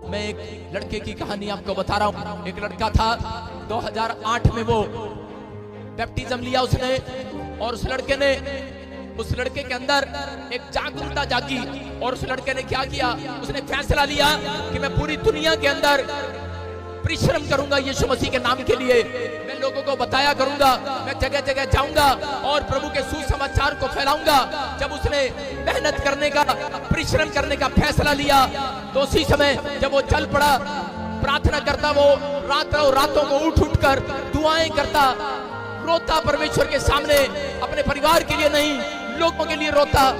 मैं एक लड़के की कहानी आपको बता रहा हूँ। एक लड़का था, 2008 में वो बैप्टिज्म लिया उसने, और उस लड़के के अंदर एक जागरूकता जागी, और उस लड़के ने क्या किया, उसने फैसला लिया कि मैं पूरी दुनिया के अंदर परिश्रम करूंगा यीशु मसीह के नाम के लिए। मैं लोगों को बताया करूंगा, मैं जगह जगह जाऊंगा और प्रभु के सुसमाचार को फैलाऊंगा। जब उसने मेहनत करने का, परिश्रम करने का फैसला लिया, तो उसी समय जब वो चल पड़ा, प्रार्थना करता, वो रातों को उठ कर दुआएं करता, रोता परमेश्वर के सामने, अपने परिवार के लिए नहीं, लोगों के लिए रोता,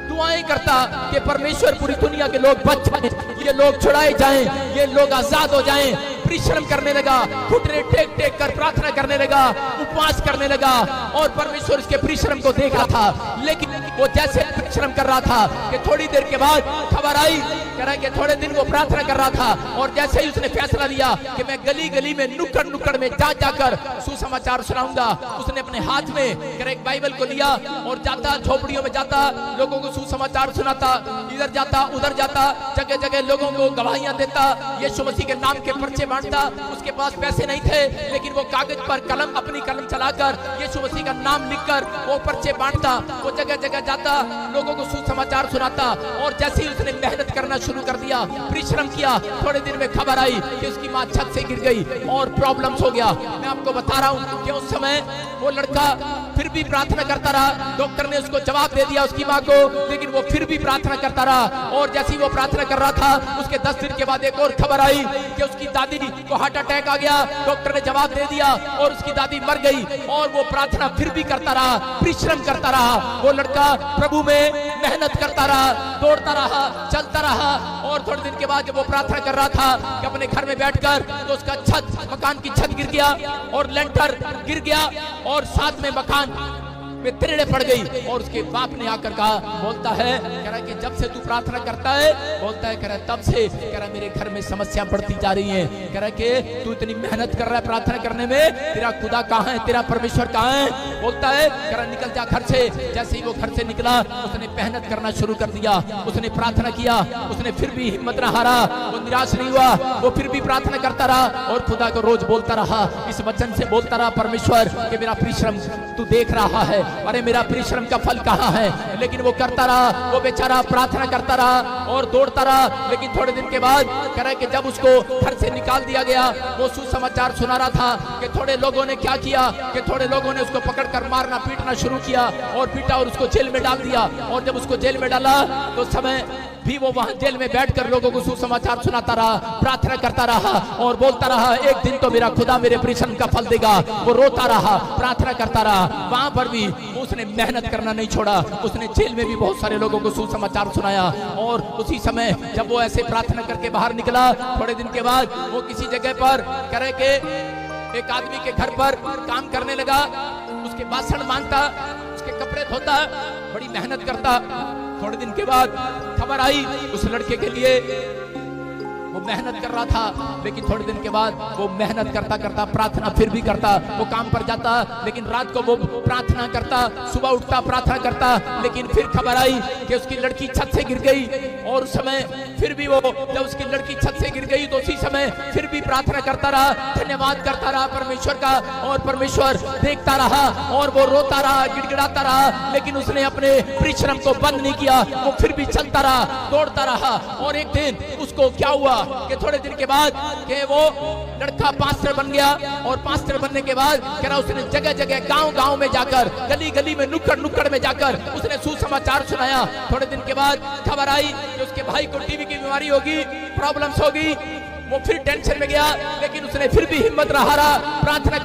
दुआएं करता कि परमेश्वर पूरी दुनिया के लोग बच जाएं, ये लोग छुड़ाए जाएं, ये लोग आजाद हो जाएं। परिश्रम करने लगा, घुटने टेक टेक कर प्रार्थना करने लगा, उपवास करने लगा, और परमेश्वर उसके परिश्रम को देख रहा था। लेकिन वो जैसे परिश्रम कर रहा था कि थोड़ी देर के बाद खबर आई, कह रहा है कि थोड़े दिन वो प्रार्थना कर रहा था, और जैसे ही उसने फैसला लिया कि मैं गली गली में, नुक्कड़ में जाकर सुसमाचार सुनाऊंगा, उसने अपने हाथ में एक बाइबल को लिया और जाता, झोपड़ियों में जाता, लोगों को सुसमाचार सुनाता, इधर जाता उधर जाता, जगह जगह लोगों को गवाहियां देता, यीशु मसीह के नाम के पर्चे बांटता। उसके पास पैसे नहीं थे, लेकिन वो कागज पर अपनी कलम चलाकर यीशु मसीह का नाम लिखकर वो पर्चे बांटता, वो जगह जगह जाता, लोगों को सुसमाचार सुनाता। और जैसे ही उसने मेहनत करना शुरू कर दिया, परिश्रम किया, थोड़े दिन में खबर आई कि उसकी माँ छत से गिर गई और प्रॉब्लम्स हो गया। मैं आपको बता रहा हूँ कि उस समय वो लड़का फिर भी प्रार्थना करता रहा। डॉक्टर ने उसको जवाब दे दिया, उसकी माँ को, लेकिन वो फिर भी प्रार्थना करता रहा। और जैसे ही वो प्रार्थना कर रहा था, उसके 10 दिन के बाद एक और खबर आई कि उसकी दादी को हार्ट अटैक आ गया। डॉक्टर ने जवाब दे दिया और उसकी दादी मर गई। और वो प्रार्थना फिर भी करता रहा, परिश्रम करता रहा। वो लड़का प्रभु में मेहनत करता रहा, दौड़ता रहा, चलता रहा। और थोड़े दिन के बाद जब वो प्रार्थना कर रहा था कि अपने घर में बैठकर, तो उसका मकान की छत गिर गया और लेंटर गिर गया, और साथ में मकान में तिरड़े पड़ गई। और उसके बाप ने आकर कहा, बोलता है, कह रहा कि जब से तू प्रार्थना करता है, बोलता है, कह रहा तब से, कह रहा मेरे घर में समस्या बढ़ती जा रही है। कह रहा कि तू इतनी मेहनत कर रहा है प्रार्थना करने में, तेरा खुदा कहाँ है, तेरा परमेश्वर कहाँ है? बोलता है, कह रहा निकल जा घर से। जैसे ही वो घर से निकला, उसने मेहनत करना शुरू कर दिया, उसने प्रार्थना किया, उसने फिर भी हिम्मत न हारा, वो निराश नहीं हुआ, वो फिर भी प्रार्थना करता रहा और खुदा को रोज बोलता रहा, इस वचन से बोलता रहा, परमेश्वर कि मेरा परिश्रम तू देख रहा है, अरे मेरा परिश्रम का फल कहाँ है? लेकिन वो करता रहा, वो बेचारा प्रार्थना करता रहा और दौड़ता रहा। लेकिन थोड़े दिन के बाद कह रहा है कि जब उसको घर से निकाल दिया गया, वो सुसमाचार सुना रहा था कि थोड़े लोगों ने क्या किया, कि थोड़े लोगों ने उसको पकड़कर मारना पीटना शुरू किया, और पीटा और उसको जेल में डाल दिया। और जब उसको जेल में डाला, तो समय भी वो वहां जेल में बैठकर लोगों को सुसमाचार सुनाता रहा, प्रार्थना करता रहा और बोलता रहा, एक दिन तो मेरा खुदा मेरे परिश्रम का फल देगा। वो रोता रहा, प्रार्थना करता रहा। वहां पर भी उसने मेहनत करना नहीं छोड़ा। उसने जेल में भी बहुत सारे लोगों को सुसमाचार सुनाया। और उसी समय जब वो ऐसे प्रार्थना करके बाहर निकला, थोड़े दिन के बाद वो किसी जगह पर करे के एक आदमी के घर पर काम करने लगा, उसके बासन मांगता, उसके कपड़े धोता, बड़ी मेहनत करता। थोड़े दिन के बाद खबर आई उस लड़के के लिए, वो मेहनत कर रहा था, लेकिन थोड़े दिन के बाद वो मेहनत करता करता प्रार्थना फिर भी करता। वो काम पर जाता, लेकिन रात को वो प्रार्थना करता, सुबह उठता प्रार्थना करता। लेकिन फिर खबर आई कि उसकी लड़की छत से गिर गई। और उस समय फिर भी वो, जब उसकी लड़की छत से गिर गई, तो उसी समय फिर भी प्रार्थना करता रहा, धन्यवाद करता रहा परमेश्वर का, और परमेश्वर देखता रहा। और वो रोता रहा, गिड़गिड़ाता रहा, लेकिन उसने अपने परिश्रम को बंद नहीं किया। वो फिर भी चलता रहा, दौड़ता रहा। और एक दिन उसको क्या हुआ कि थोड़े दिन के बाद कि वो लड़का पास्टर बन गया। और पास्टर बनने के बाद कह रहा उसने जगह जगह, गांव गांव में जाकर, गली गली में, नुक्कड़ में जाकर उसने सुसमाचार सुनाया। थोड़े दिन के बाद खबर आई कि उसके भाई को टीबी की बीमारी होगी, प्रॉब्लम्स होगी। वो फिर टेंशन में गया, लेकिन उसने फिर भी हिम्मत न हारा, प्रार्थना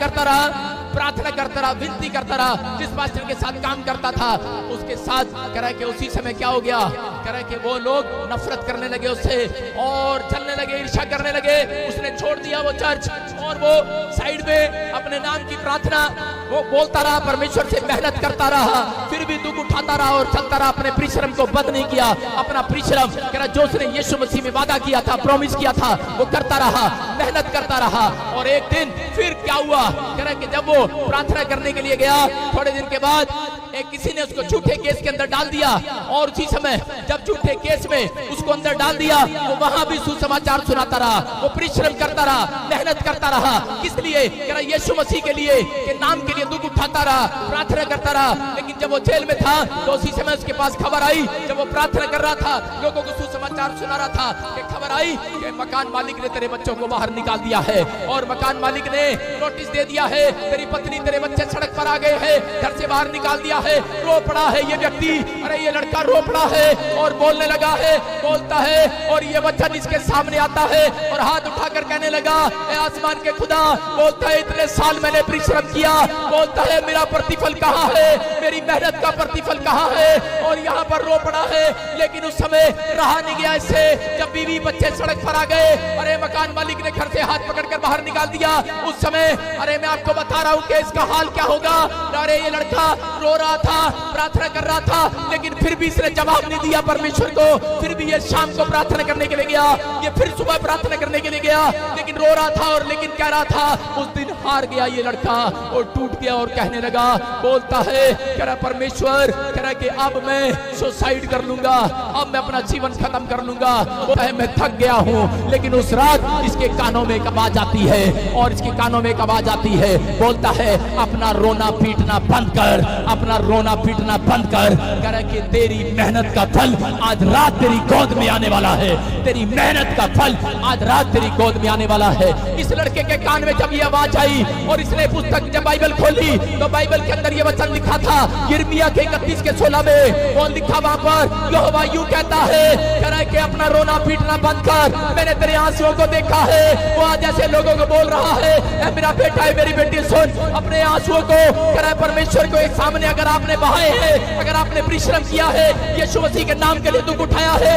करता रहा, विनती करता रहा। जिस पास्टर के साथ काम करता था, उसके साथ कह रहा है कि उसी समय क्या हो गया, कह रहा है कि वो लोग नफरत करने लगे उससे और चलने लगे, ईर्ष्या करने लगे। उसने छोड़ दिया वो चर्च, और वो साइड में अपने नाम की प्रार्थना वो बोलता रहा, परमेश्वर से मेहनत करता रहा, फिर भी दुख उठाता रहा और चलता रहा। अपने परिश्रम को बंद नहीं किया। अपना परिश्रम कह रहा जो उसने यीशु मसीह में वादा किया था, प्रॉमिस किया था, वो करता रहा, मेहनत करता रहा। और एक दिन फिर क्या हुआ, कह रहा कि जब वो प्रार्थना करने के लिए गया, थोड़े दिन के बाद एक किसी ने उसको झूठे केस के अंदर डाल दिया, और उसी समय जब झूठे केस में उसको अंदर डाल दिया, वो वहां भी सुसमाचार सुनाता रहा, वो परिश्रम करता रहा, मेहनत करता रहा। किस लिए? कह रहा यीशु मसीह के लिए, के नाम के लिए दुख उठाता रहा, प्रार्थना करता रहा। लेकिन जब वो जेल में था तो उसी समय उसके पास खबर आई, जब वो प्रार्थना कर रहा था, लोगों को सुसमाचार सुना रहा था, कि खबर आई कि मकान मालिक ने तेरे बच्चों को बाहर निकाल दिया है, और मकान मालिक ने नोटिस दे दिया है, तेरी पत्नी तेरे बच्चे सड़क पर आ गए हैं, घर से बाहर निकाल दिया है। रो पड़ा है ये व्यक्ति, अरे ये लड़का रो पड़ा है और बोलने लगा है, बोलता है, और ये वचन इसके सामने आता है और हाथ उठाकर कहने लगा, ए आसमान के खुदा, बोलता है इतने साल मैंने परिश्रम किया, बोलता है मेरा प्रतिफल कहाँ है, मेरी मेहनत का प्रतिफल कहाँ है, और यहाँ पर रो पड़ा है। लेकिन उस समय रहा नहीं गया इससे, जब बीवी बच्चे सड़क पर आ गए, अरे मकान मालिक ने घर से हाथ पकड़कर बाहर निकाल दिया। उस समय अरे मैं आपको बता रहा हूँ कि इसका हाल क्या होगा। अरे ये लड़का रो रहा था, प्रार्थना कर रहा था, लेकिन फिर भी इसने जवाब नहीं दिया परमेश्वर को। फिर भी ये शाम को प्रार्थना करने के लिए गया, ये फिर सुबह प्रार्थना करने के लिए गया, लेकिन रो रहा था और लेकिन कह रहा था, उस दिन हार गया ये लड़का और टूट गया और कहने लगा, बोलता है, कह रहा परमेश्वर, कह रहा कि अब मैं सुसाइड कर लूंगा, अब मैं अपना जीवन खत्म कर लूंगा, बोलता है मैं थक गया हूँ। लेकिन उस रात इसके कानों में एक आवाज आती है, और इसके कानों में एक आवाज आती है, बोलता है अपना रोना पीटना बंद कर, अपना रोना पीटना बंद कर, कह रहा कि तेरी मेहनत का फल आज रात तेरी गोद में आने वाला है, तेरी मेहनत का फल आज रात तेरी गोद में आने वाला है। इस लड़के के कान में जब ये आवाज आई और इसने पुस्तक जब बाइबल खोली, तो बाइबल के अंदर ये वचन लिखा था, यिर्मयाह के 31:16 में वो लिखा, वहां पर यहोवा यूं कहता है, कह रहा है कि अपना रोना पीटना बंद कर, मैंने तेरे आंसुओं को देखा है। वो आज ऐसे लोगों को बोल रहा है, ऐ मेरा बेटा है, मेरी बेटी सुन, अपने आंसुओं को, कह रहा है परमेश्वर को एक सामने अगर आपने बहाए हैं, अगर आपने परिश्रम किया है, यीशु मसीह के नाम के लिए दुख उठाया है,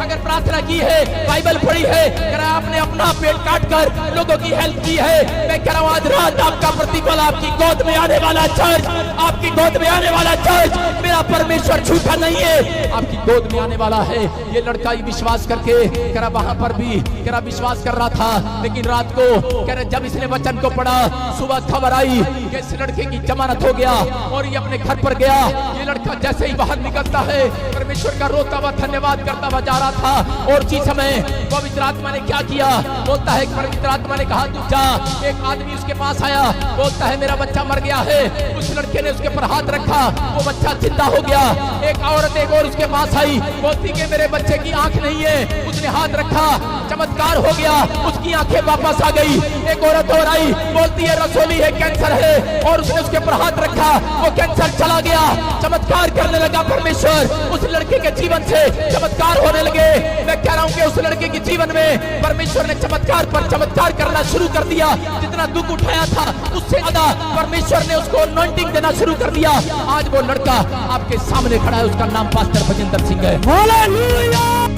अगर प्रार्थना की है, बाइबल पढ़ी है, कह रहा है आपने अपना पेट काट कर लोगों की हेल्प की है, मैं कह रहा हूं आज रात आपका प्रतिफल आपकी गोद में आने वाला चर्च, आपकी गोद में आने वाला चर्च, मेरा परमेश्वर झूठा नहीं है, आपकी गोद में आने वाला है। ये लड़का ही विश्वास करके, कह रहा वहां पर भी, कह रहा विश्वास कर रहा था, लेकिन रात को, कह रहा जब इसने वचन को पढ़ा, सुबह खबर आई कि इस लड़के की जमानत हो गया और ये अपने घर पर गया। ये लड़का जैसे ही बाहर निकलता है, परमेश्वर का रोता हुआ धन्यवाद करता हुआ जा रहा था, और उसी समय पवित्र आत्मा ने क्या किया, बोलता है पवित्र आत्मा ने कहा तू जा। एक आदमी उसके पास आया, बोलता है मेरा बच्चा मर गया है। उस लड़के ने उसके ऊपर हाथ रखा, वो बच्चा जिंदा हो गया। एक औरत एक और उसके पास आई, बोलती कि मेरे बच्चे की आंख नहीं है, उसने हाथ रखा, चमत्कार हो गया, उसकी आंखें वापस आ गई। एक औरत और आई, बोलती है रसोली है, कैंसर है, और उसने उसके ऊपर हाथ रखा, वो कैंसर चला गया। चमत्कार करने लगा परमेश्वर, उस लड़के के जीवन से चमत्कार होने लगे। मैं कह रहा हूं कि उस लड़के के जीवन में परमेश्वर ने चमत्कार पर चमत्कार करना शुरू कर दिया। जितना दुख उठाया था उससे ज्यादा परमेश्वर ने उसको अनॉइंटिंग देना शुरू कर दिया। आज वो लड़का आपके सामने खड़ा है, उसका नाम पास्टर भजिंदर सिंह है। हालेलुया।